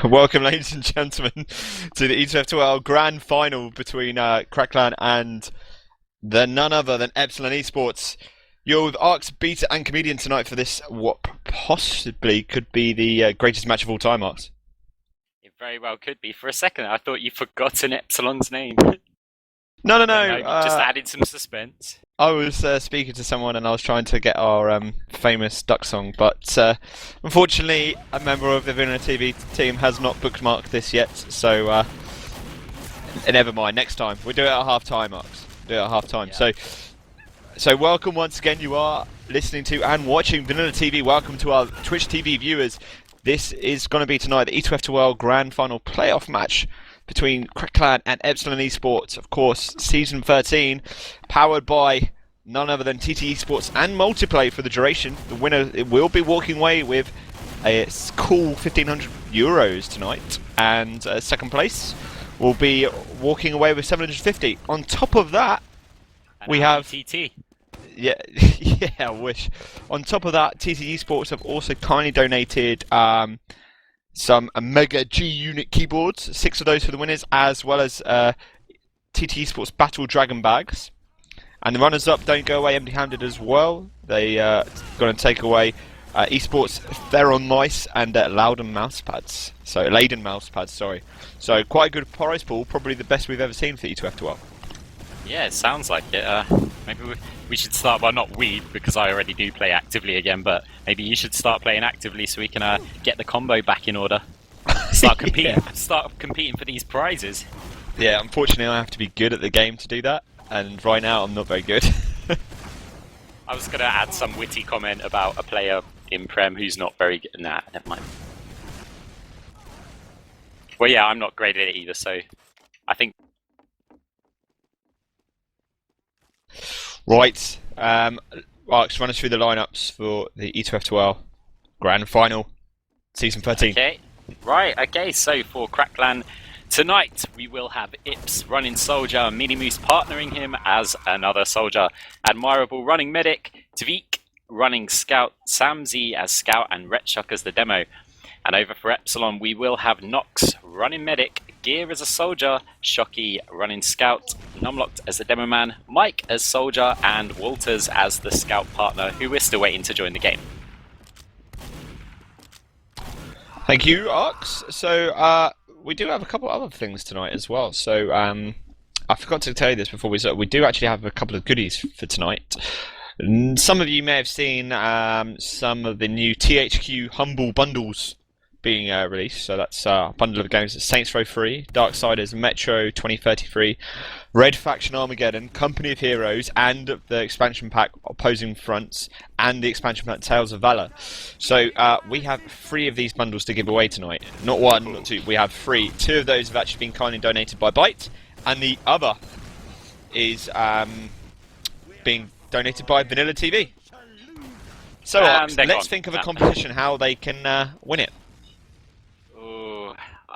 Welcome, ladies and gentlemen, to the ETF2L Grand Final between Crackland and none other than Epsilon eSports. You're with Arx, Beta, and Comedian tonight for this, what possibly could be the greatest match of all time, Arx. It very well could be. For a second, I thought you'd forgotten Epsilon's name. No. You just added some suspense. I was speaking to someone and I was trying to get our famous duck song, but unfortunately a member of the VanillaTV team has not bookmarked this yet, so never mind, next time. We'll do it at half time, Arx. Do it at half time. Yeah. So welcome once again. You are listening to and watching VanillaTV. Welcome to our Twitch TV viewers. This is going to be tonight the ETF2L Grand Final playoff match between Crackland and Epsilon eSports, of course, Season 13, powered by none other than TT eSports and Multiplay for the duration. The winner will be walking away with a cool €1,500 tonight, and second place will be walking away with 750. On top of that, we have TT. Yeah, yeah, I wish. On top of that, TT eSports have also kindly donated some Mega G Unit keyboards, 6 of those for the winners, as well as TT eSports Battle Dragon bags. And the runners-up don't go away empty-handed as well. They going to take away eSports Theron mice and Leiden mouse pads. Sorry. So quite a good prize pool, probably the best we've ever seen for E2F2L. Yeah, it sounds like it. Maybe we should start, well, not we, because I already do play actively again, but maybe you should start playing actively so we can get the combo back in order. Start competing, Yeah. Start competing for these prizes. Yeah, unfortunately I have to be good at the game to do that, and right now I'm not very good. I was going to add some witty comment about a player in Prem who's not very good. Nah, never mind. Well, yeah, I'm not great at it either, so I think... Right, Arx, run us through the lineups for the E2F2L Grand Final, Season 13. Okay, right, okay, so for Crackland tonight we will have Ips running Soldier, minimoose partnering him as another Soldier, Admirable running Medic, TviQ running Scout, smzi as Scout, and Retchuck as the demo. And over for Epsilon we will have KnoxXx running Medic, Gear as a Soldier, Shocky running Scout, Numlocked as the demo man, Mike as Soldier, and wltrs as the Scout partner, who we're still waiting to join the game. Thank you, Arx. So we do have a couple other things tonight as well. So I forgot to tell you this before we start. We do actually have a couple of goodies for tonight. Some of you may have seen some of the new THQ Humble bundles being released. So that's a bundle of games: Saints Row 3, Darksiders, Metro 2033, Red Faction Armageddon, Company of Heroes, and the expansion pack Opposing Fronts, and the expansion pack Tales of Valor. So we have 3 of these bundles to give away tonight. Not 1, not 2. We have 3. 2 of those have actually been kindly donated by Byte, and the other is being donated by VanillaTV. So let's think of a competition how they can win it.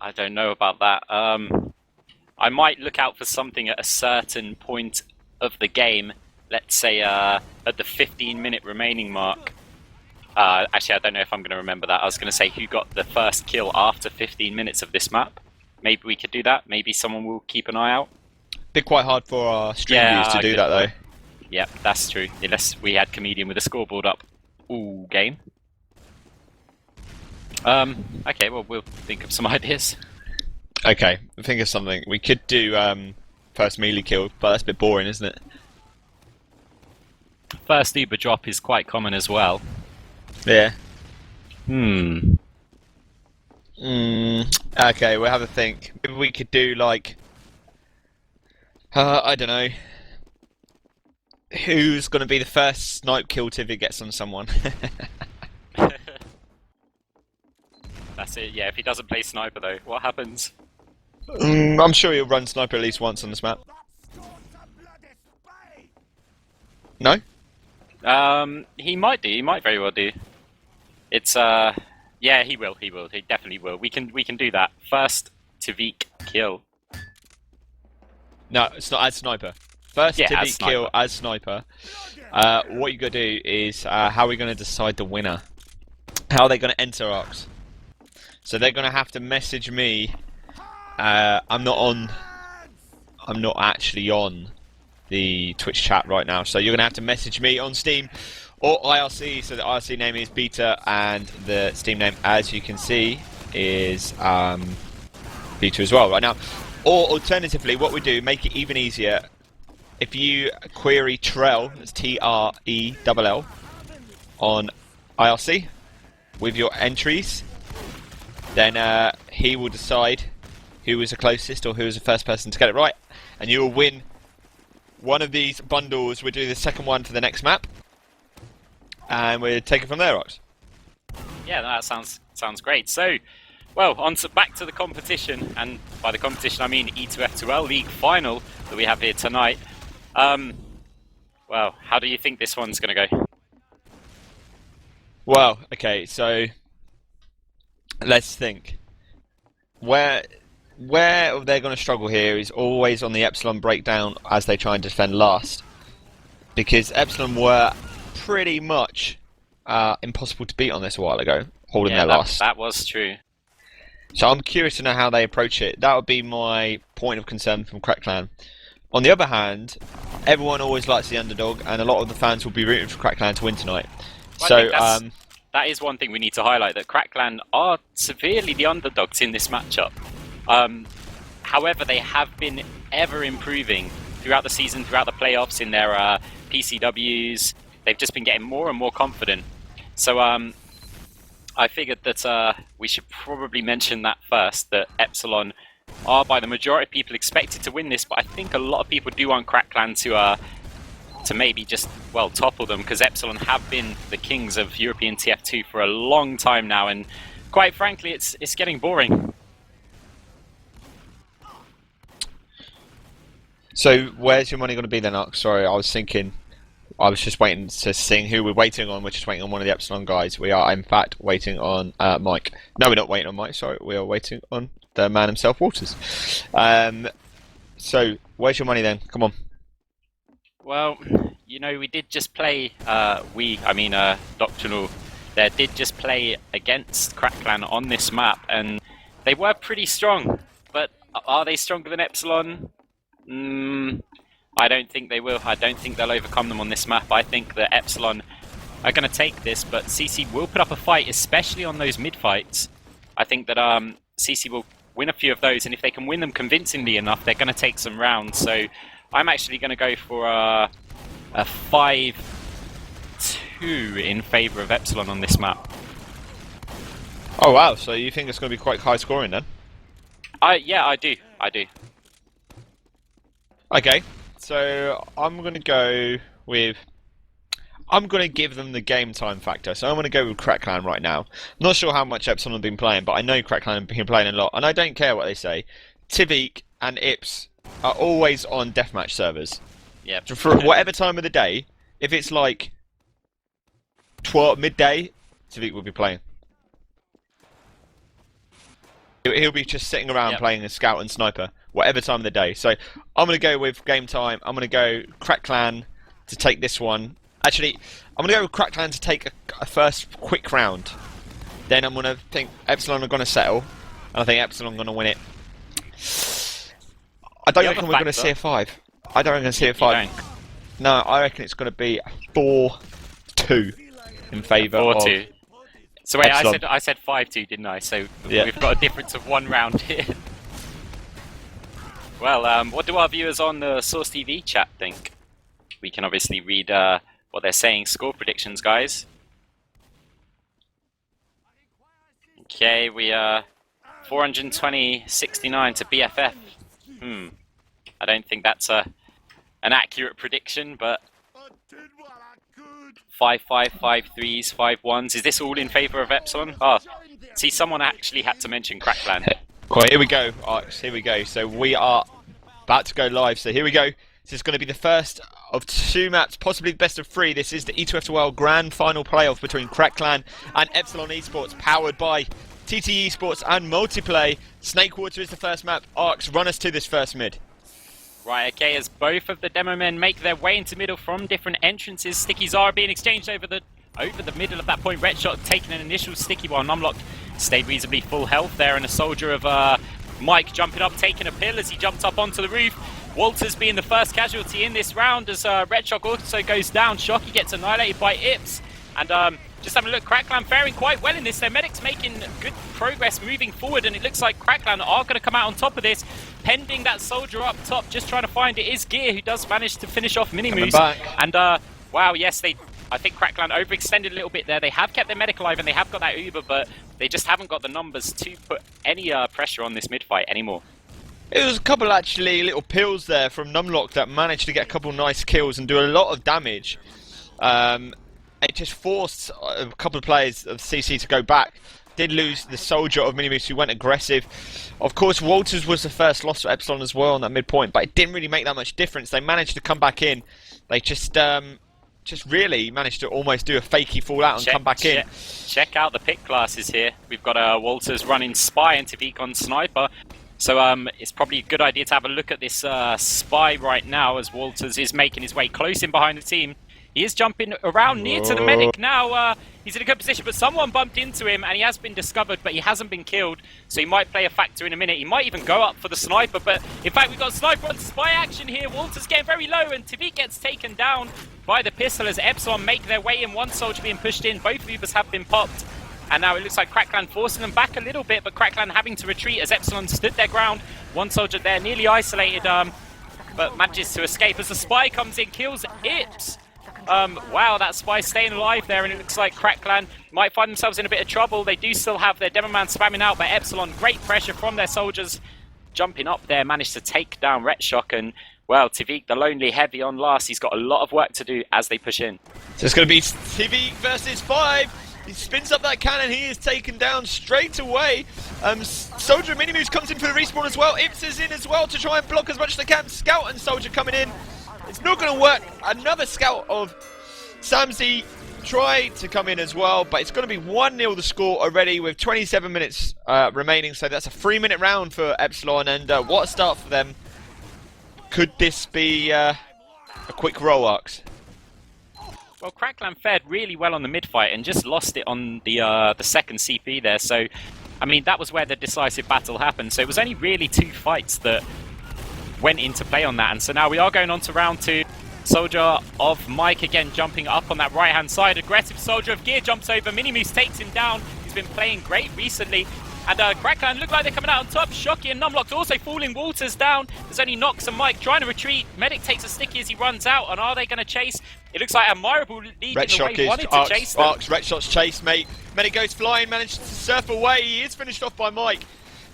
I don't know about that. I might look out for something at a certain point of the game. Let's say at the 15-minute remaining mark. Actually, I don't know if I'm going to remember that. I was going to say who got the first kill after 15 minutes of this map. Maybe we could do that. Maybe someone will keep an eye out. Bit quite hard for our stream views to do that though. Yep, that's true. Unless we had Comedian with a scoreboard up. Ooh, game. Okay, well, we'll think of some ideas. Okay, think of something. We could do first melee kill, but that's a bit boring, isn't it? First Uber drop is quite common as well. Yeah. Hmm. Okay, we'll have a think. Maybe we could do like... I don't know. Who's going to be the first snipe kill if it gets on someone? That's it, yeah. If he doesn't play sniper though, what happens? I'm sure he'll run sniper at least once on this map. No? He might do. He might very well do. It's yeah, he will. He will. He definitely will. We can do that. First TviQ kill. No, it's not as sniper. First TviQ kill as sniper. What you got to do is how are we going to decide the winner? How are they going to enter Arx? So they're going to have to message me. I'm not actually on the Twitch chat right now, so you're going to have to message me on Steam or IRC. So the IRC name is Beta, and the Steam name, as you can see, is Beta as well right now. Or alternatively, what we do, make it even easier, if you query Trell, that's TRELL, on IRC with your entries, then he will decide who was the closest or who was the first person to get it right, and you will win one of these bundles. We'll do the second one for the next map, and we'll take it from there, Rox. Yeah, that sounds great. So, well, back to the competition, and by the competition I mean E2F2L League Final that we have here tonight. Well, how do you think this one's going to go? Well, okay, so let's think. Where they're going to struggle here is always on the Epsilon breakdown as they try and defend last, because Epsilon were pretty much impossible to beat on this a while ago, holding their last. That was true. So I'm curious to know how they approach it. That would be my point of concern from KnoxXx. On the other hand, everyone always likes the underdog, and a lot of the fans will be rooting for KnoxXx to win tonight. Well, so that is one thing we need to highlight, that KnoxXx are severely the underdogs in this matchup. However, they have been ever improving throughout the season, throughout the playoffs, in their PCWs. They've just been getting more and more confident. So I figured that we should probably mention that first, that Epsilon are, by the majority of people, expected to win this, but I think a lot of people do want KnoxXx to maybe just, well, topple them, because Epsilon have been the kings of European TF2 for a long time now, and quite frankly, it's getting boring. So where's your money going to be then, Ark? Sorry, I was thinking, I was just waiting to see who we're waiting on. We're just waiting on one of the Epsilon guys. We are, in fact, waiting on Mike. No, we're not waiting on Mike, sorry. We are waiting on the man himself, Waters. So, where's your money then? Come on. Well, you know, we did just play, Doctrinal, there did just play against KnoxXx on this map, and they were pretty strong. But are they stronger than Epsilon? I don't think they will. I don't think they'll overcome them on this map. I think that Epsilon are going to take this, but CC will put up a fight, especially on those mid-fights. I think that CC will win a few of those, and if they can win them convincingly enough, they're going to take some rounds. So I'm actually going to go for a 5-2 in favour of Epsilon on this map. Oh wow, so you think it's going to be quite high scoring then? Yeah, I do. Okay, so I'm going to go with... I'm going to give them the game time factor, so I'm going to go with KnoxXx right now. Not sure how much Epsilon have been playing, but I know KnoxXx have been playing a lot, and I don't care what they say. TviQ and Ips are always on deathmatch servers. Yep. So for whatever time of the day, if it's like midday, TviQ will be playing. He'll be just sitting around playing a scout and sniper, whatever time of the day. So I'm going to go with game time. I'm going to go KnoxXx to take this one. Actually, I'm going to go with KnoxXx to take a first quick round. Then I'm going to think Epsilon are going to settle, and I think Epsilon are going to win it. I don't reckon we're going to see a 5. I don't reckon we're going to see a 5. No, I reckon it's going to be 4-2 in favour of 4-2. So wait, Epsilon. I said 5-2, didn't I? So we've got a difference of 1 round here. Well, what do our viewers on the Source TV chat think? We can obviously read what they're saying. Score predictions, guys. Okay, we are 420-69 to BFF. I don't think that's an accurate prediction, but 5-5, 5-3s, 5-1s. Is this all in favour of Epsilon? Oh, see, someone actually had to mention KnoxXx. Well, here we go, Arx, here we go. So we are about to go live, so here we go. This is going to be the first of 2 maps, possibly the best of 3. This is the E2F2L Grand Final Playoff between KnoxXx and Epsilon eSports, powered by TT eSports and Multiplay. Snakewater is the first map. Arx, run us to this first mid. Right, okay, as both of the demo men make their way into middle from different entrances, stickies are being exchanged over the over the middle of that point. Red Shot taking an initial sticky while Numlocked stayed reasonably full health there, and a soldier of Mike jumping up, taking a pill as he jumped up onto the roof. Walters being the first casualty in this round as Red Shock also goes down. Shocky gets annihilated by Ips. And just having a look, Crackland faring quite well in this. Their medics making good progress moving forward, and it looks like Crackland are going to come out on top of this. Pending that soldier up top, just trying to find it is Gear, who does manage to finish off minimoose. And wow, yes, I think Crackland overextended a little bit there. They have kept their medic alive and they have got that Uber, but they just haven't got the numbers to put any pressure on this mid-fight anymore. It was a couple actually little pills there from Numlocked that managed to get a couple nice kills and do a lot of damage. It just forced a couple of players of CC to go back. Did lose the soldier of minimoose who went aggressive. Of course, Walters was the first loss for Epsilon as well on that midpoint, but it didn't really make that much difference. They managed to come back in. They just really managed to almost do a fakey fallout and come back in. Check out the pick classes here. We've got Walters running Spy and TviQ on Sniper. So it's probably a good idea to have a look at this Spy right now as Walters is making his way close in behind the team. He is jumping around near to the medic now. He's in a good position, but someone bumped into him and he has been discovered, but he hasn't been killed. So he might play a factor in a minute. He might even go up for the sniper, but in fact, we've got sniper on Spy action here. Walter's getting very low and TviQ gets taken down by the pistol as Epsilon make their way in. One soldier being pushed in. Both Ubers have been popped. And now it looks like Crackland forcing them back a little bit, but Crackland having to retreat as Epsilon stood their ground. One soldier there nearly isolated, but manages to escape as the Spy comes in, kills Ips. Wow, that Spy staying alive there, and it looks like Crackland might find themselves in a bit of trouble. They do still have their demo man spamming out, but Epsilon, great pressure from their soldiers. Jumping up there, managed to take down Ret Shock, and well, TviQ, the lonely heavy on last. He's got a lot of work to do as they push in. So it's going to be TviQ versus 5. He spins up that cannon, he is taken down straight away. Soldier minimoose comes in for the respawn as well. Ips is in as well to try and block as much as they can. Scout and Soldier coming in. It's not going to work. Another scout of smzi tried to come in as well, but it's going to be 1-0 the score already with 27 minutes remaining. So that's a 3-minute round for Epsilon, and what a start for them. Could this be a quick roll, Arcs? Well, Crackland fared really well on the mid-fight and just lost it on the second CP there. So, I mean, that was where the decisive battle happened. So it was only really 2 fights that went into play on that. And so now we are going on to round 2. Soldier of Mike again jumping up on that right-hand side. Aggressive soldier of Gear jumps over. Minimoose takes him down. He's been playing great recently. And Crackland look like they're coming out on top. Shocky and Numlocked also falling Walters down. There's only Knox and Mike trying to retreat. Medic takes a sticky as he runs out. And are they going to chase? It looks like Admirable leading the way, wanted to chase them. Red Shot's chase, mate. Medic goes flying, managed to surf away. He is finished off by Mike.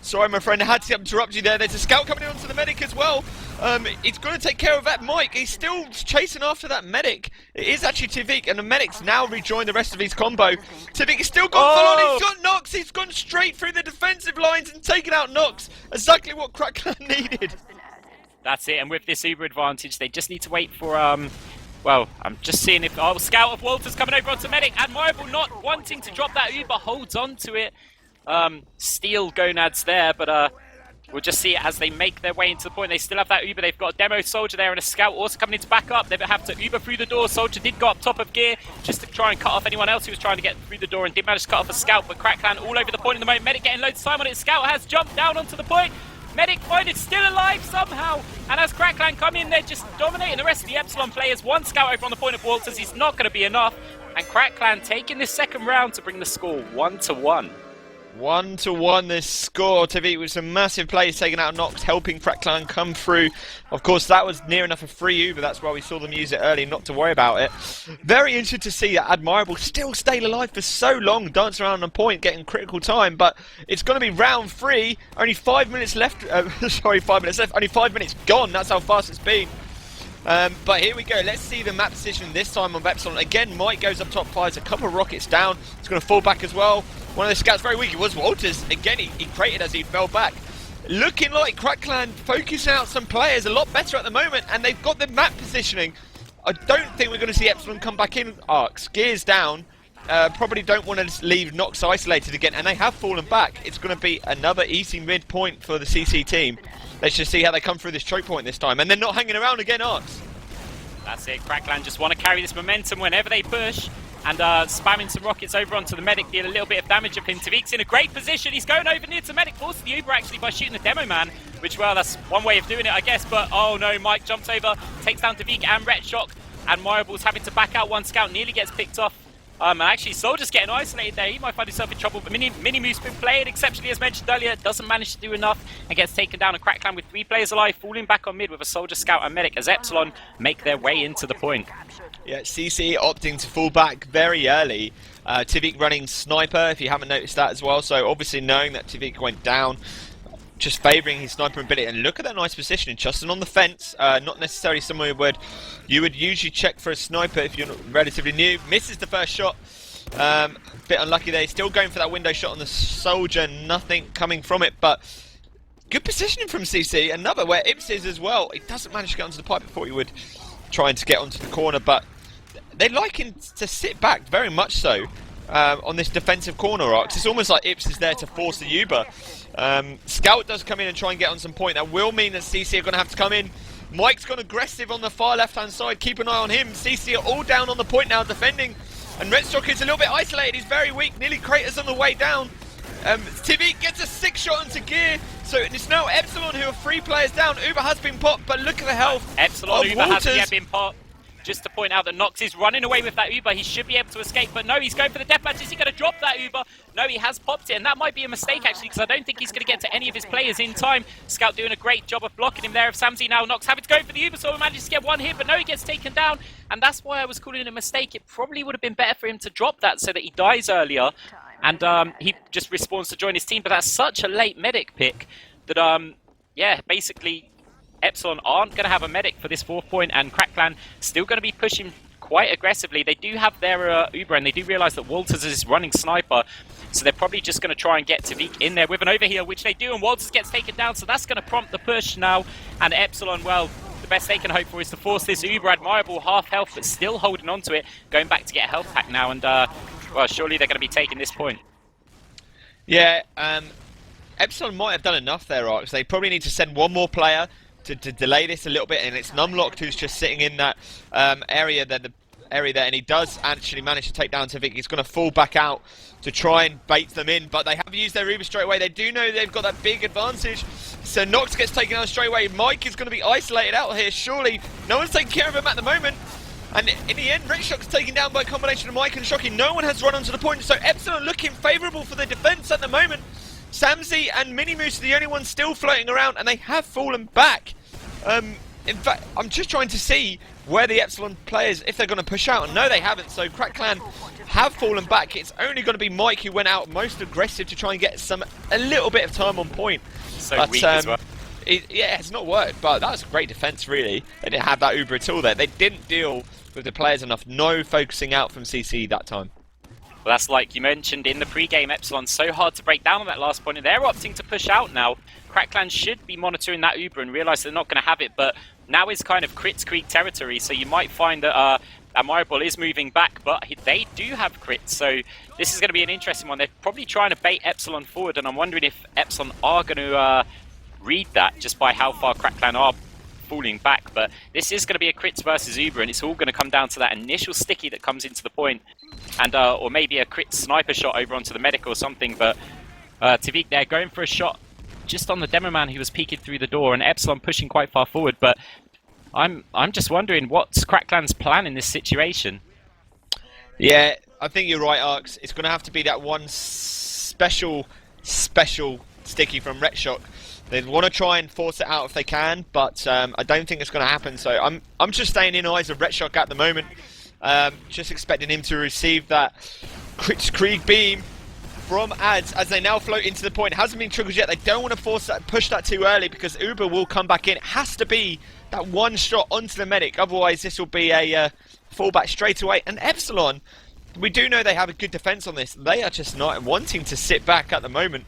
Sorry, my friend, I had to interrupt you there. There's a scout coming in onto the medic as well. He's going to take care of that Mike. He's still chasing after that medic. It is actually TviQ, and the medic's now rejoined the rest of his combo. TviQ is still gone full on. He's got Knox. He's gone straight through the defensive lines and taken out Knox. Exactly what Crackland needed. That's it, and with this Uber advantage, they just need to wait for... Well, I'm just seeing if... Oh, Scout of Walters coming over onto medic. Admirable not wanting to drop that Uber, holds on to it. Steel gonads there, but we'll just see it as they make their way into the point. They still have that Uber. They've got a demo soldier there and a scout also coming in to back up. They have to Uber through the door. Soldier did go up top of Gear just to try and cut off anyone else who was trying to get through the door and did manage to cut off a scout, but Crackland all over the point in the moment. Medic getting loads of time on it. Scout has jumped down onto the point. Medic find it still alive somehow, and as Crackland come in, they're just dominating the rest of the Epsilon players. One scout over on the point of Walters. He's not going to be enough, and Crackland taking this second round to bring the score 1-1. 1-1 this score. TviQ with some massive plays taking out Knox, helping Crackland come through. Of course, that was near enough a free Uber. That's why we saw them use it early, not to worry about it. Very interesting to see that Admirable still stayed alive for so long, dancing around on point, getting critical time. But it's going to be round 3. Only 5 minutes left. Sorry, 5 minutes left. Only 5 minutes gone. That's how fast it's been. But here we go. Let's see the map position this time on Epsilon. Again, Mike goes up top, fires a couple of rockets down. He's going to fall back as well. One of the scouts very weak. It was Walters. Again, he crated as he fell back. Looking like Crackland focusing out some players a lot better at the moment, and they've got the map positioning. I don't think we're going to see Epsilon come back in. Arcs. Gears down. Probably don't want to leave Knox isolated again, and they have fallen back. It's going to be another easy mid point for the CC team. Let's just see how they come through this choke point this time, and they're not hanging around again, Arcs. That's it. Crackland just want to carry this momentum whenever they push. and spamming some rockets over onto the medic, deal a little bit of damage of him. TviQ's in a great position. He's going over near to medic, forces the Uber actually by shooting the demo man, which, well, that's one way of doing it, I guess. But oh no, Mike jumps over, takes down TviQ and RedShock. Admirable's having to back out one scout, nearly gets picked off. And actually, Soldier's getting isolated there. He might find himself in trouble. But minimoose been playing exceptionally, as mentioned earlier. Doesn't manage to do enough and gets taken down. A Crackland with 3 players alive, falling back on mid with a Soldier, Scout and Medic as Epsilon make their way into the point. Yeah, CC opting to fall back very early. TviQ running Sniper, if you haven't noticed that as well. So obviously knowing that TviQ went down, just favouring his sniper ability. And look at that nice positioning, Justin on the fence. Not necessarily somewhere you would usually check for a sniper if you're relatively new. Misses the first shot. Bit unlucky there. He's still going for that window shot on the Soldier. Nothing coming from it, but good positioning from CC. Another where Ips is as well. He doesn't manage to get onto the pipe before he would, trying to get onto the corner, but they like him to sit back very much so on this defensive corner arc. It's almost like Ips is there to force the Uber. Scout does come in and try and get on some point. That will mean that CC are going to have to come in. Mike's gone aggressive on the far left-hand side. Keep an eye on him. CC are all down on the point now, defending. And RedShock is a little bit isolated. He's very weak. Nearly craters on the way down. TviQ gets a 6 shot into gear. So it's now Epsilon who are 3 players down. Uber has been popped, but look at the health. Epsilon Uber has been popped. Just to point out that Knox is running away with that Uber. He should be able to escape, but no, he's going for the deathmatch. Is he going to drop that Uber? No, he has popped it, and that might be a mistake, actually, because I don't think he's going to get to any of his players in time. Scout doing a great job of blocking him there. If smzi now, Knox having to go for the Uber, so he manages to get 1 hit, but no, he gets taken down, and that's why I was calling it a mistake. It probably would have been better for him to drop that so that he dies earlier, and he just respawns to join his team, but that's such a late medic pick that, yeah, basically Epsilon aren't going to have a medic for this 4th point, and Crackland still going to be pushing quite aggressively. They do have their Uber, and they do realise that Walters is running Sniper, so they're probably just going to try and get TviQ in there with an overheal, which they do, and Walters gets taken down, so that's going to prompt the push now. And Epsilon, well, the best they can hope for is to force this Uber. Admirable, half health, but still holding on to it, going back to get a health pack now, and well, surely they're going to be taking this point. Yeah, Epsilon might have done enough there, Arcs. They probably need to send 1 more player to delay this a little bit, and it's Numlocked who's just sitting in that area there, and he does actually manage to take down TviQ. He's going to fall back out to try and bait them in, but they have used their Uber straight away. They do know they've got that big advantage, so Nox gets taken down straight away. Mike is going to be isolated out here, surely. No one's taking care of him at the moment, and in the end, RedShock's taken down by a combination of Mike and Shocky. No one has run onto the point, so Epsilon looking favourable for the defence at the moment. smzi and minimoose are the only ones still floating around, and they have fallen back. In fact, I'm just trying to see where the Epsilon players, if they're going to push out. No, they haven't. So Crackland have fallen back. It's only going to be Mike who went out most aggressive to try and get a little bit of time on point. So weak as well. Yeah, it's not worked, but that was great defense, really. They didn't have that Uber at all there. They didn't deal with the players enough. No focusing out from CC that time. Well, that's like you mentioned in the pre-game, Epsilon so hard to break down on that last point, and they're opting to push out now. Crackland should be monitoring that Uber and realise they're not going to have it, but now is kind of Crits Creek territory, so you might find that Admirable is moving back, but they do have crits, so this is going to be an interesting one. They're probably trying to bait Epsilon forward, and I'm wondering if Epsilon are going to read that just by how far Crackland are falling back, but this is going to be a crits versus Uber, and it's all going to come down to that initial sticky that comes into the point, and or maybe a crit sniper shot over onto the medic or something, but TviQ there going for a shot just on the demo man who was peeking through the door, and Epsilon pushing quite far forward, but I'm just wondering what's Crackland's plan in this situation. Yeah, I think you're right, Arcs. It's going to have to be that one special sticky from RedShock. They want to try and force it out if they can, but I don't think it's going to happen. So I'm just staying in eyes of RedShock at the moment. Just expecting him to receive that Krieg beam from Ads as they now float into the point. It hasn't been triggered yet. They don't want to push that too early because Uber will come back in. It has to be that one shot onto the medic. Otherwise, this will be a fallback straight away. And Epsilon, we do know they have a good defense on this. They are just not wanting to sit back at the moment.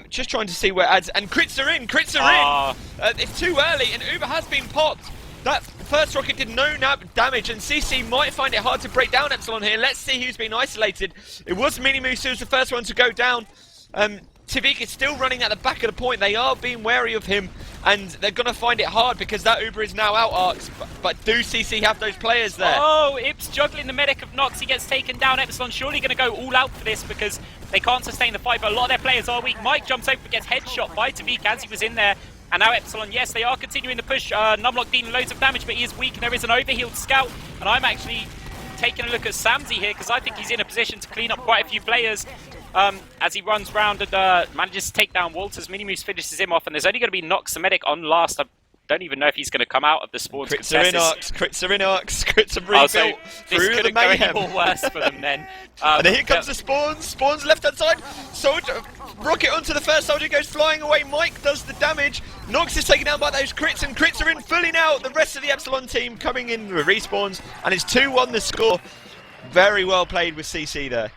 Just trying to see where Ads... And crits are in! Crits are in! It's too early, and Uber has been popped. That first rocket did no damage, and CC might find it hard to break down Epsilon here. Let's see who's been isolated. It was minimoose who was the first one to go down. TviQ is still running at the back of the point. They are being wary of him. and they're going to find it hard because that Uber is now out, Arcs. But do CC have those players there? Oh, Ips juggling the medic of Nox. He gets taken down. Epsilon surely going to go all out for this because they can't sustain the fight, but a lot of their players are weak. Mike jumps over, gets headshot by TviQ as he was in there. And now Epsilon, yes, they are continuing the push. Numlocked dealing loads of damage, but he is weak, and there is an overhealed scout. And I'm actually taking a look at smzi here because I think he's in a position to clean up quite a few players as he runs round and manages to take down Walters. Minimoose finishes him off, and there's only going to be Nox the medic on last. I don't even know if he's going to come out of the spawns. Crits are in Arcs, crits are in Arcs, crits are rebuilt so through the mayhem. Go any more worse for them then. And here comes the spawns. Spawns left hand side. Soldier, rocket onto the first soldier, goes flying away. Mike does the damage. Nox is taken down by those crits, and crits are in fully now. The rest of the Epsilon team coming in with respawns, and it's 2-1 the score. Very well played with CC there.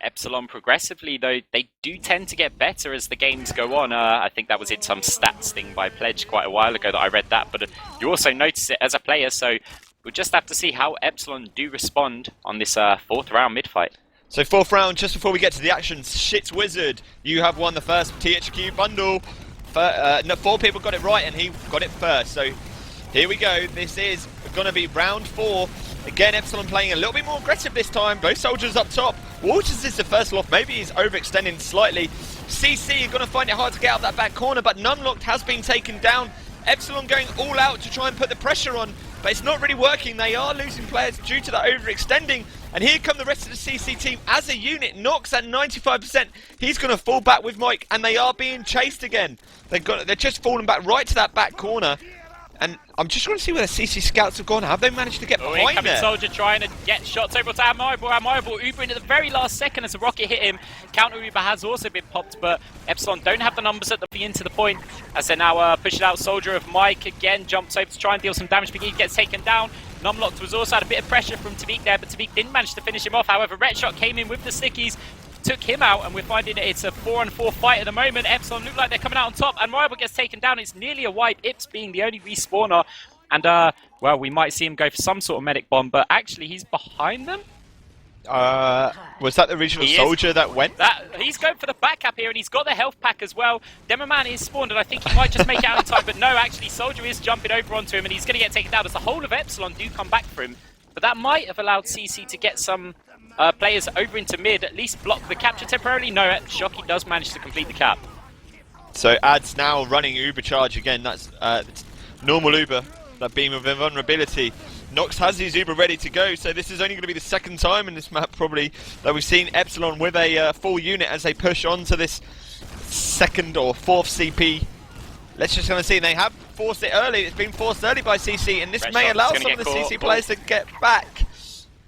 Epsilon progressively, though, they do tend to get better as the games go on. I think that was in some stats thing by Pledge quite a while ago that I read that, but you also notice it as a player, so we'll just have to see how Epsilon do respond on this 4th round mid-fight. So 4th round, just before we get to the action, Shit's Wizard, you have won the first THQ bundle. 4 people got it right, and he got it first. So here we go. This is going to be round 4. Again, Epsilon playing a little bit more aggressive this time. Both soldiers up top. Walters is the first loft. Maybe he's overextending slightly. CC are going to find it hard to get out of that back corner, but Numlocked has been taken down. Epsilon going all out to try and put the pressure on, but it's not really working. They are losing players due to that overextending. And here come the rest of the CC team as a unit. Nox at 95%. He's going to fall back with Mike, and they are being chased again. They're just falling back right to that back corner. And I'm just trying to see where the CC scouts have gone. Have they managed to get behind incoming there? Soldier trying to get shots over to Admirable. Admirable Uber into the very last second as a rocket hit him. Counter Uber has also been popped, but Epsilon don't have the numbers at the into the point as they're now pushing out. Soldier of Mike again jumps over to try and deal some damage, but he gets taken down. Numlocked was also had a bit of pressure from TviQ there, but TviQ didn't manage to finish him off. However, Red Shot came in with the stickies, took him out, and we're finding it's a 4-on-4 fight at the moment. Epsilon look like they're coming out on top, and Admirable gets taken down. It's nearly a wipe, Ips being the only respawner. And, well, we might see him go for some sort of medic bomb, but actually he's behind them. Was that the original soldier that went? He's going for the back cap here, and he's got the health pack as well. Demoman is spawned, and I think he might just make it out in time, but no, actually, Soldier is jumping over onto him, and he's going to get taken down as the whole of Epsilon do come back for him. But that might have allowed CC to get some players over into mid, at least block the capture temporarily. No, Shocky does manage to complete the cap. So Ad's now running Uber charge again. That's normal Uber. That beam of invulnerability. Nox has his Uber ready to go, so this is only going to be the second time in this map probably that we've seen Epsilon with a full unit as they push on to this 2nd or 4th CP. Let's just see, they have forced it early. It's been forced early by CC, and this may allow some of the CC players to get back.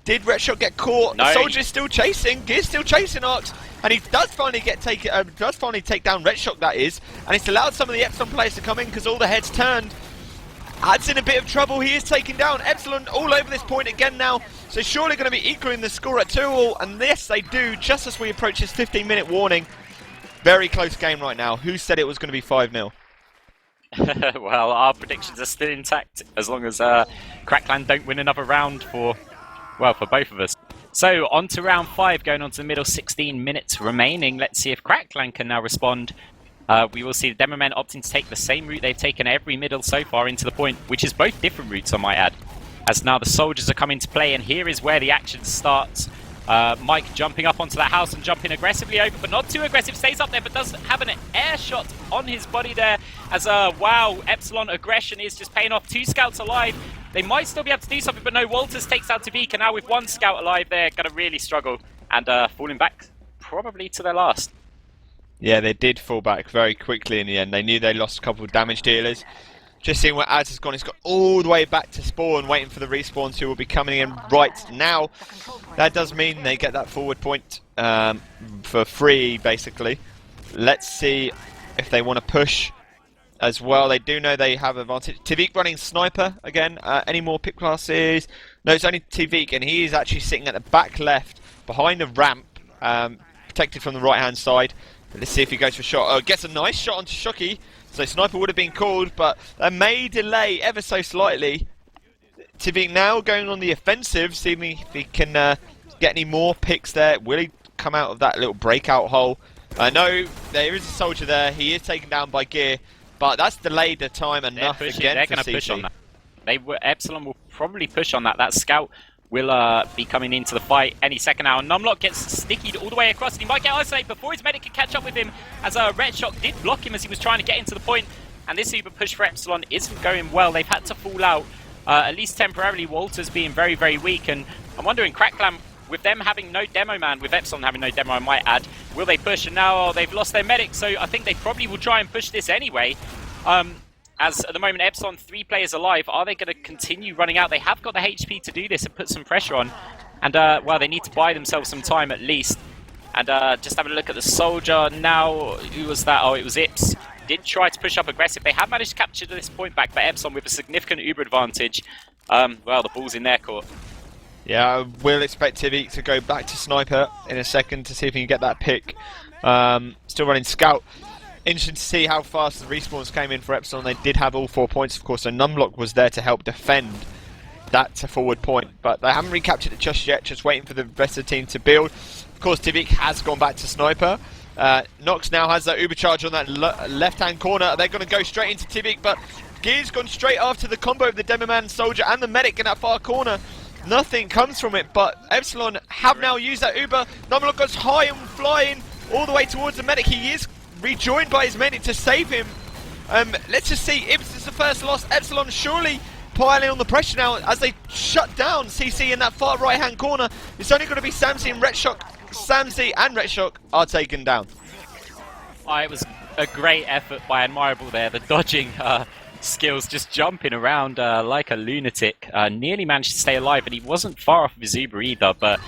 Did Red Shot get caught? No. The Soldier's still chasing. Gear's still chasing Arcs, and he does finally take down Red Shot. That is, and it's allowed some of the Epsilon players to come in because all the heads turned. Ad's in a bit of trouble. He is taken down. Epsilon all over this point again now. So surely going to be equaling the score at 2-all. And yes, they do, just as we approach this 15-minute warning. Very close game right now. Who said it was going to be 5-0? Well, our predictions are still intact as long as Crackland don't win another round for both of us. So on to round 5, going on to the middle, 16 minutes remaining. Let's see if Crackland can now respond. We will see the Demo Men opting to take the same route they've taken every middle so far into the point, which is both different routes, I might add. As now the soldiers are coming to play, and here is where the action starts. Mike jumping up onto that house and jumping aggressively over, but not too aggressive, stays up there, but does have an air shot on his body there. As wow, Epsilon aggression is just paying off. 2 scouts alive. They might still be able to do something, but no, Walters takes out TviQ, and now with 1 scout alive, they're going to really struggle, and falling back probably to their last. Yeah, they did fall back very quickly in the end. They knew they lost a couple of damage dealers. Just seeing where Ads has gone, he's got all the way back to spawn, waiting for the respawns who will be coming in right now. That does mean they get that forward point for free, basically. Let's see if they want to push as well. They do know they have advantage. TviQ running sniper again. Any more pick classes? No, it's only TviQ, and he is actually sitting at the back left, behind a ramp, protected from the right-hand side. Let's see if he goes for a shot. Oh, gets a nice shot onto Shocky. So sniper would have been called, but that may delay ever so slightly. TviQ now going on the offensive, seeing if he can get any more picks there. Will he come out of that little breakout hole? No, there is a soldier there. He is taken down by Gear, but that's delayed the time enough again They're for going to push CC. on that. Epsilon will probably push on that. That scout will be coming into the fight any second now. Numlocked gets stickied all the way across, and he might get isolated before his medic can catch up with him, as Red Shock did block him as he was trying to get into the point. And this Uber push for Epsilon isn't going well. They've had to fall out, at least temporarily. Walters being very, very weak, and I'm wondering, Crackland, with them having no demo man, with Epsilon having no demo, I might add, will they push? And now they've lost their medic, so I think they probably will try and push this anyway. As at the moment, Epsilon, 3 players alive. Are they going to continue running out? They have got the HP to do this and put some pressure on. And, well, they need to buy themselves some time at least. And just having a look at the soldier now. Who was that? Oh, it was Ips. Did try to push up aggressive. They have managed to capture this point back, but Epsilon with a significant Uber advantage. Well, the ball's in their court. Yeah, I will expect TviQ to go back to Sniper in a second to see if he can get that pick. Still running Scout. Interesting to see how fast the respawns came in for Epsilon. They did have all 4 points, of course, so Numlocked was there to help defend that forward point. But they haven't recaptured it just yet, just waiting for the rest of the team to build. Of course, TviQ has gone back to Sniper. Nox now has that Uber charge on that left-hand corner. They're going to go straight into TviQ, but Gear's gone straight after the combo of the Demoman Soldier and the Medic in that far corner. Nothing comes from it, but Epsilon have now used that Uber. Numlocked goes high and flying all the way towards the Medic. He is rejoined by his medic to save him. Let's just see. Ips is the first loss. Epsilon surely piling on the pressure now as they shut down CC in that far right-hand corner. It's only going to be smzi and Red Shock. smzi and Red Shock are taken down. It was a great effort by Admirable there. The dodging skills, just jumping around like a lunatic. Nearly managed to stay alive, and he wasn't far off of his Uber either, but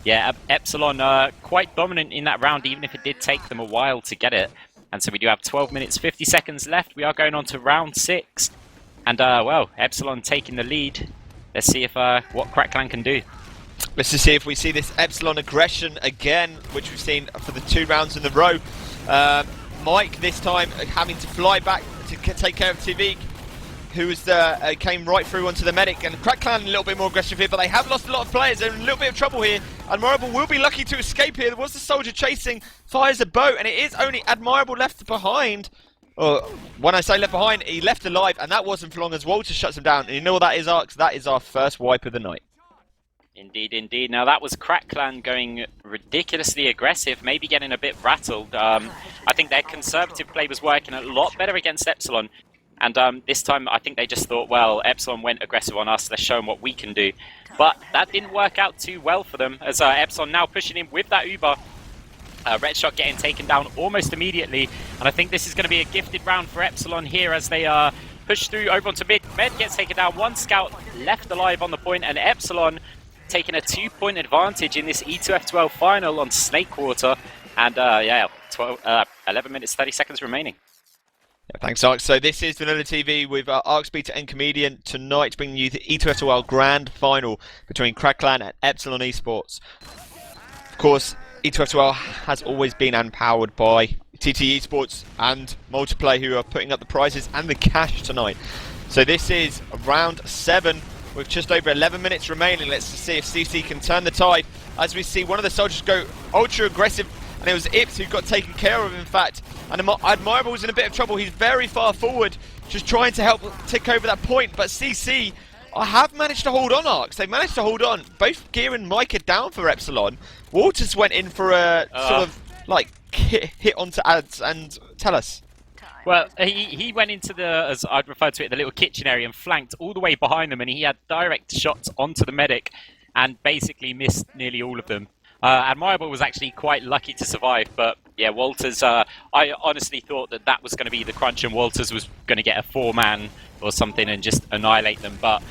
yeah, Epsilon quite dominant in that round, even if it did take them a while to get it. And so we do have 12 minutes, 50 seconds left. We are going on to round 6. And, well, Epsilon taking the lead. Let's see if what Crackland can do. Let's just see if we see this Epsilon aggression again, which we've seen for the 2 rounds in a row. Mike, this time, having to fly back to take care of TviQ, who was came right through onto the medic, and Crackland a little bit more aggressive here, but they have lost a lot of players. They're in a little bit of trouble here. Admirable will be lucky to escape here. There was the soldier chasing, fires a boat, and it is only Admirable left behind. When I say left behind, he left alive, and that wasn't for long as Walter shuts him down. And you know what that is, Arx? That is our first wipe of the night. Indeed, indeed. Now that was Crackland going ridiculously aggressive, maybe getting a bit rattled. I think their conservative play was working a lot better against Epsilon. And this time, I think they just thought, well, Epsilon went aggressive on us, let's show them what we can do. But that didn't work out too well for them, as Epsilon now pushing in with that Uber. Red Shock getting taken down almost immediately. And I think this is going to be a gifted round for Epsilon here as they push through over onto mid. Med gets taken down, 1 scout left alive on the point, and Epsilon taking a 2-point advantage in this E2F2L final on Snakewater. And yeah, 11 minutes, 30 seconds remaining. Yeah, thanks, Arx. So this is VanillaTV with Arx Beta and Comedian tonight, bringing you the E2F2L Grand Final between Crackland and Epsilon eSports. Of course, E2F2L has always been empowered by TT eSports and Multiplay, who are putting up the prizes and the cash tonight. So this is round 7 with just over 11 minutes remaining. Let's see if CC can turn the tide as we see one of the soldiers go ultra aggressive, and it was Ips who got taken care of, in fact. And Admirable was in a bit of trouble. He's very far forward, just trying to help tick over that point. But CC have managed to hold on, Arx. They managed to hold on. Both Gear and Mike are down for Epsilon. Walters went in for a sort of like hit onto ads, and tell us. Well, he went into the, as I'd refer to it, the little kitchen area and flanked all the way behind them, and he had direct shots onto the medic and basically missed nearly all of them. Admirable was actually quite lucky to survive, but yeah, Walters, I honestly thought that was going to be the crunch and Walters was going to get a 4-man or something and just annihilate them, but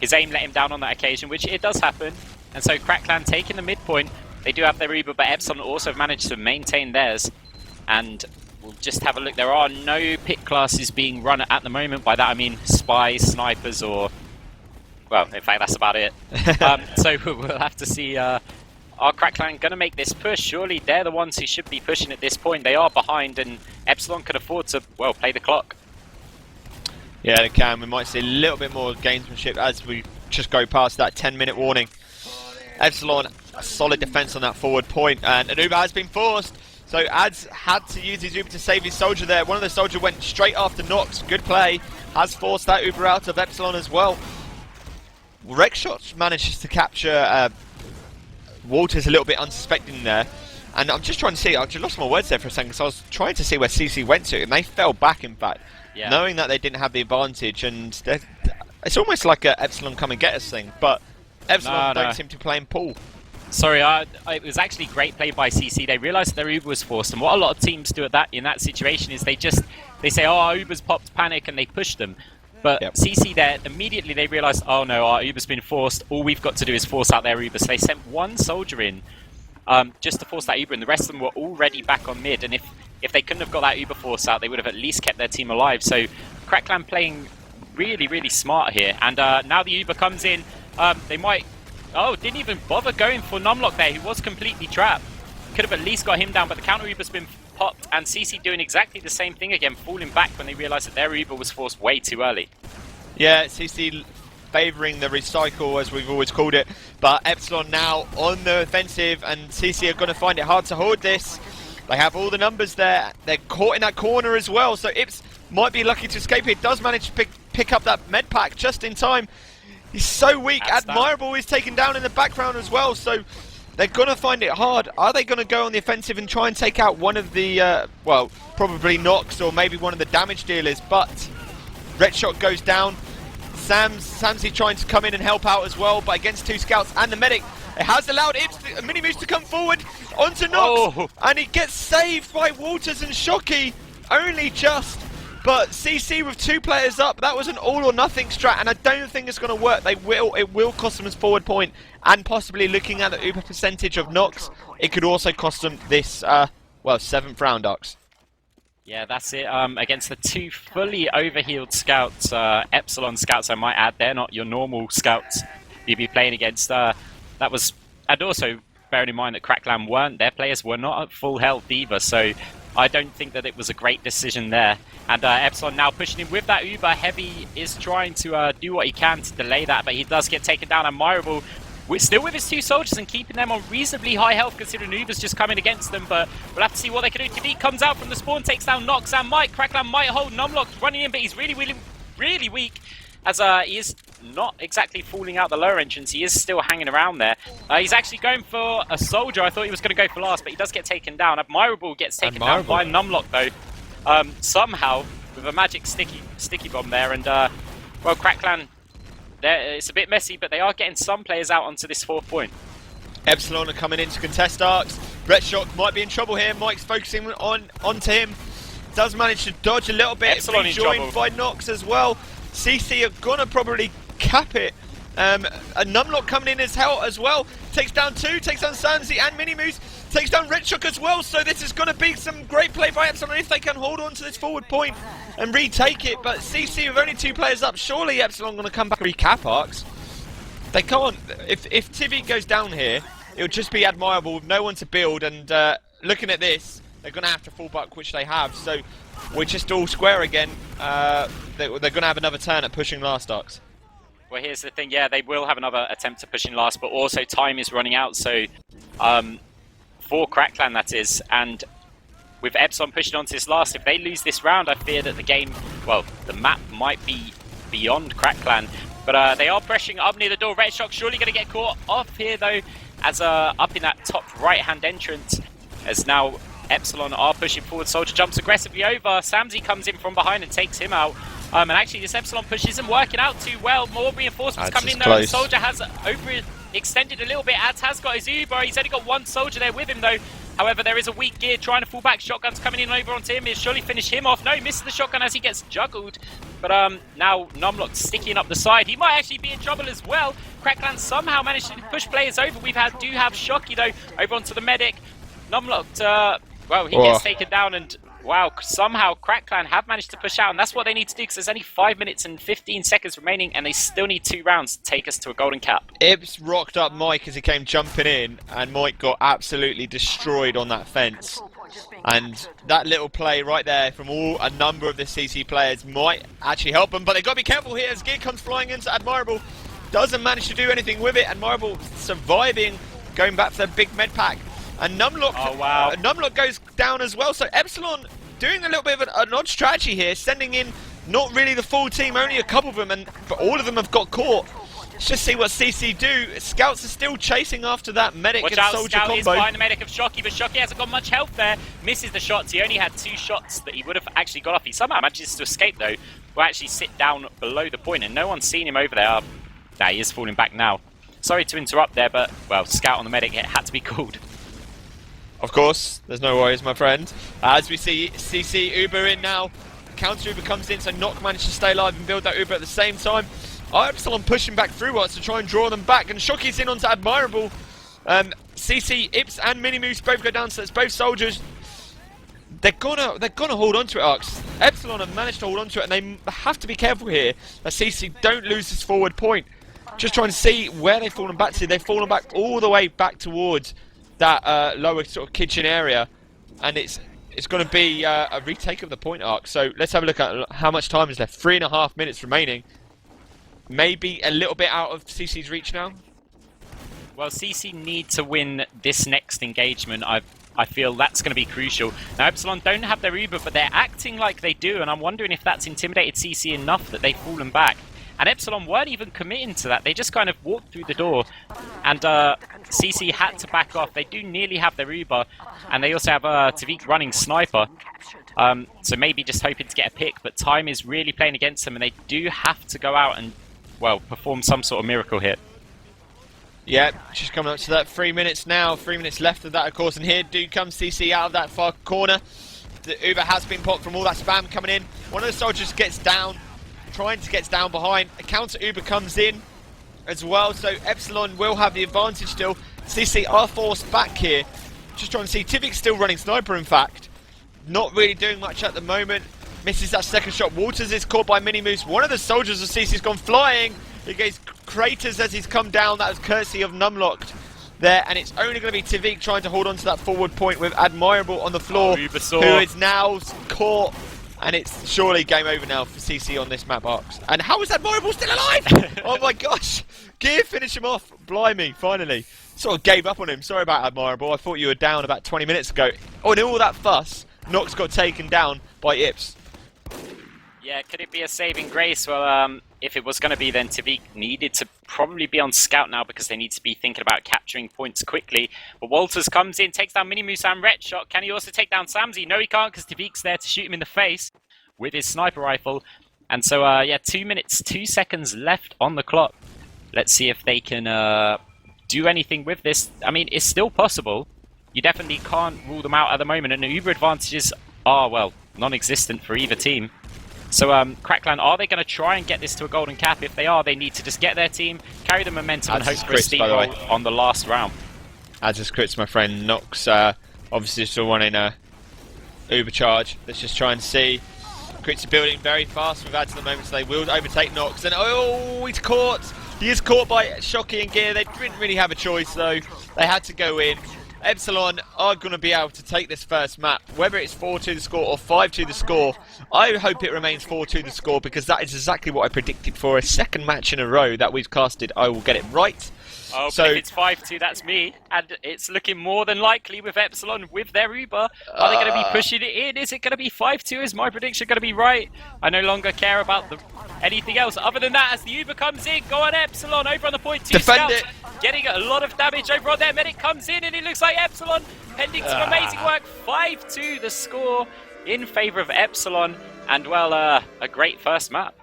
his aim let him down on that occasion, which it does happen. And so Crackland taking the midpoint. They do have their Uber, but Epsilon also have managed to maintain theirs. And we'll just have a look. There are no pick classes being run at the moment. By that I mean spies, snipers, or... well, in fact, that's about it. So we'll have to see... are Crackland going to make this push? Surely they're the ones who should be pushing at this point. They are behind, and Epsilon can afford to, well, play the clock. Yeah, they can. We might see a little bit more gamesmanship as we just go past that 10-minute warning. Epsilon, a solid defense on that forward point, and an Uber has been forced. So Ads had to use his Uber to save his soldier there. One of the soldiers went straight after Nox. Good play. Has forced that Uber out of Epsilon as well. Rexshot manages to capture Walters a little bit unsuspecting there. And I'm just trying to see, I just lost my words there for a second because I was trying to see where CC went to, and they fell back, in fact, knowing that they didn't have the advantage. And it's almost like a Epsilon come and get us thing, but Epsilon don't seem to play in pool. Sorry, it was actually great play by CC. They realised their Uber was forced, and what a lot of teams do in that situation is they say, oh, our Uber's popped, panic, and they push them. But CC there, immediately they realised, oh no, our Uber's been forced, all we've got to do is force out their Uber. So they sent one soldier in just to force that Uber, and the rest of them were already back on mid. And if they couldn't have got that Uber force out, they would have at least kept their team alive. So Crackland playing really, really smart here. And now the Uber comes in, they might... Oh, didn't even bother going for Numlocked there, who was completely trapped. Could have at least got him down, but the counter Uber's been popped, and CC doing exactly the same thing again, falling back when they realised that their Uber was forced way too early. Yeah, CC favouring the recycle, as we've always called it, but Epsilon now on the offensive, and CC are going to find it hard to hold this. They have all the numbers there, they're caught in that corner as well, so Ips might be lucky to escape it. Does manage to pick up that med pack just in time. He's so weak. Admirable is taken down in the background as well, so they're going to find it hard. Are they going to go on the offensive and try and take out one of the, well, probably Nox or maybe one of the damage dealers, but Red Shot goes down. Smzi trying to come in and help out as well, but against two scouts and the medic, it has allowed minimoose to come forward onto Nox, and he gets saved by Walters and Shocky, only just. But CC with two players up, that was an all or nothing strat, and I don't think it's going to work. It will cost them a forward point, and possibly looking at the Uber percentage of Nox, it could also cost them this, well, 7th round, Ox. Yeah, that's it. Against the two fully overhealed scouts, Epsilon scouts, I might add, they're not your normal scouts you'd be playing against. That was, and also bearing in mind that Crackland weren't, their players were not at full health either, so I don't think that it was a great decision there. And Epsilon now pushing him with that Uber. Heavy is trying to do what he can to delay that, but he does get taken down. Admirable still with his two soldiers and keeping them on reasonably high health considering Uber's just coming against them, but we'll have to see what they can do. TviQ comes out from the spawn, takes down Nox and Mike. Crackland might hold Numlocked running in, but he's really, really, really weak, as he is not exactly falling out the lower entrance. He is still hanging around there. He's actually going for a soldier. I thought he was going to go for last, but he does get taken down. Admirable gets taken down by Numlocked though, somehow with a magic sticky bomb there. And well, Crackland, it's a bit messy, but they are getting some players out onto this 4th point. Epsilon are coming in to contest arcs. Red Shock might be in trouble here. Mike's focusing onto him. Does manage to dodge a little bit. Epsilon joined by Nox as well. CC are gonna probably cap it. A Numlocked coming in as well. Takes down two, takes down smzi and minimoose. Takes down Red Shock as well, so this is going to be some great play by Epsilon if they can hold on to this forward point and retake it. But CC with only 2 players up, surely Epsilon going to come back and recap arcs. They can't. If TviQ goes down here, it'll just be Admirable with no one to build, and looking at this, they're going to have to fall back, which they have. So we're just all square again. They're going to have another turn at pushing last arcs. Well, here's the thing, yeah, they will have another attempt to push in last, but also time is running out, so for Crackland that is, and with Epsilon pushing onto this last, if they lose this round, I fear that the game, well, the map might be beyond Crackland, but they are pressuring up near the door. Red Shock surely going to get caught off here though, as up in that top right-hand entrance, as now Epsilon are pushing forward. Soldier jumps aggressively over, smzi comes in from behind and takes him out. And actually this Epsilon push isn't working out too well. More reinforcements coming in though. The soldier has overextended a little bit. Ads has got his Uber. He's only got one soldier there with him though. However, there is a weak gear trying to fall back. Shotgun's coming in over onto him. He'll surely finish him off. No, misses the shotgun as he gets juggled. But now Numlocked sticking up the side. He might actually be in trouble as well. Crackland somehow managed to push players over. Do have Shocky though over onto the medic. Numlocked, well, he gets taken down, and wow, somehow Crackland have managed to push out, and that's what they need to do because there's only 5 minutes and 15 seconds remaining, and they still need 2 rounds to take us to a golden cap. Ibs rocked up Mike as he came jumping in, and Mike got absolutely destroyed on that fence. And that little play right there from a number of the CC players might actually help them, but they've got to be careful here as gear comes flying into Admirable. Doesn't manage to do anything with it. Admirable surviving, going back for the big med pack. And Numlocked, Oh, wow. Numlocked goes down as well. So Epsilon doing a little bit of an odd strategy here, sending in not really the full team, only a couple of them, but all of them have got caught. Let's just see what CC do. Scouts are still chasing after that medic Watch and out, soldier Scout is combo. behind the medic of Shocky, but Shocky hasn't got much health there. Misses the shots. He only had 2 shots that he would have actually got off. He somehow manages to escape, though. Will actually sit down below the point, and no one's seen him over there. Nah, he is falling back now. Sorry to interrupt there, but, well, Scout on the medic, it had to be called. Of course, there's no worries, my friend. As we see CC Uber in now. Counter Uber comes in, so Knock managed to stay alive and build that Uber at the same time. Epsilon pushing back through us to try and draw them back, and Shocky's in onto Admirable. CC, Ips and Minimoose both go down, so it's both soldiers. They're gonna hold on to it, Arx. Epsilon have managed to hold on to it, and they have to be careful here that CC don't lose this forward point. Just trying to see where they've fallen back to. They've fallen back all the way back towards that lower sort of kitchen area, and it's going to be a retake of the point arc. So let's have a look at how much time is left. 3.5 minutes remaining. Maybe a little bit out of CC's reach now. Well, CC need to win this next engagement. I feel that's going to be crucial. Now, Epsilon don't have their Uber, but they're acting like they do, and I'm wondering if that's intimidated CC enough that they've fallen back. And Epsilon weren't even committing to that. They just kind of walked through the door, and CC had to back off. They do nearly have their Uber, and they also have TviQ running Sniper. So maybe just hoping to get a pick, but time is really playing against them, and they do have to go out and, well, perform some sort of miracle hit. Yeah, she's coming up to that 3 minutes now. 3 minutes left of that, of course, and here do come CC out of that far corner. The Uber has been popped from all that spam coming in. One of the soldiers gets down, trying to get down behind. A counter Uber comes in as well, so Epsilon will have the advantage still. CC are forced back here. Just trying to see. TviQ's still running Sniper, in fact. Not really doing much at the moment. Misses that second shot. Waters is caught by Minimoose. One of the soldiers of CC's gone flying. He gets craters as he's come down. That was courtesy of Numlocked there, and it's only going to be TviQ trying to hold on to that forward point with Admirable on the floor, who is now caught, and it's surely game over now for CC on this map, Arx. And how is Admirable still alive? Oh my gosh! Gear, finish him off. Blimey, finally. Sort of gave up on him. Sorry about Admirable. I thought you were down about 20 minutes ago. Oh, and all that fuss, Nox got taken down by Ips. Yeah, could it be a saving grace? Well, if it was going to be, then TviQ needed to probably be on scout now because they need to be thinking about capturing points quickly. But Walters comes in, takes down Minimoose and Red Shot. Can he also take down smzi? No, he can't, because TviQ's there to shoot him in the face with his sniper rifle. And so, yeah, 2 minutes, 2 seconds left on the clock. Let's see if they can do anything with this. I mean, it's still possible. You definitely can't rule them out at the moment, and the Uber advantages are, well, non-existent for either team. So, Crackland, are they going to try and get this to a golden cap? If they are, they need to just get their team, carry the momentum, and hope for a steamroll on the last round. As is crits, my friend. Nox, obviously still running a Uber charge. Let's just try and see. Crits are building very fast. We've had to the moment, so they will overtake Nox. And oh, he's caught. He is caught by Shocky and Gear. They didn't really have a choice, though. They had to go in. Epsilon are going to be able to take this first map, whether it's 4-2 the score or 5-2 the score. I hope it remains 4-2 the score, because that is exactly what I predicted for a second match in a row that we've casted. I will get it right. Oh, so, but if it's 5-2, that's me. And it's looking more than likely with Epsilon, with their Uber. Are they going to be pushing it in? Is it going to be 5-2? Is my prediction going to be right? I no longer care about anything else other than that as the Uber comes in. Go on, Epsilon, over on the point. Defend it. Getting a lot of damage over on there. Medic comes in, and it looks like Epsilon pending some amazing work. 5-2 the score in favour of Epsilon. And, well, a great first map.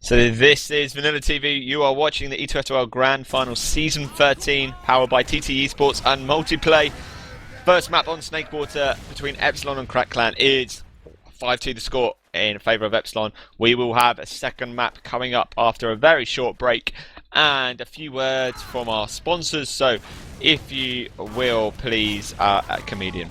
So this is VanillaTV. You are watching the ETF2L Grand Final Season 13, powered by eSports and Multiplay. First map on Snakewater between Epsilon and Crackland is 5-2 the score in favour of Epsilon. We will have a second map coming up after a very short break and a few words from our sponsors. So if you will, please, Comedian.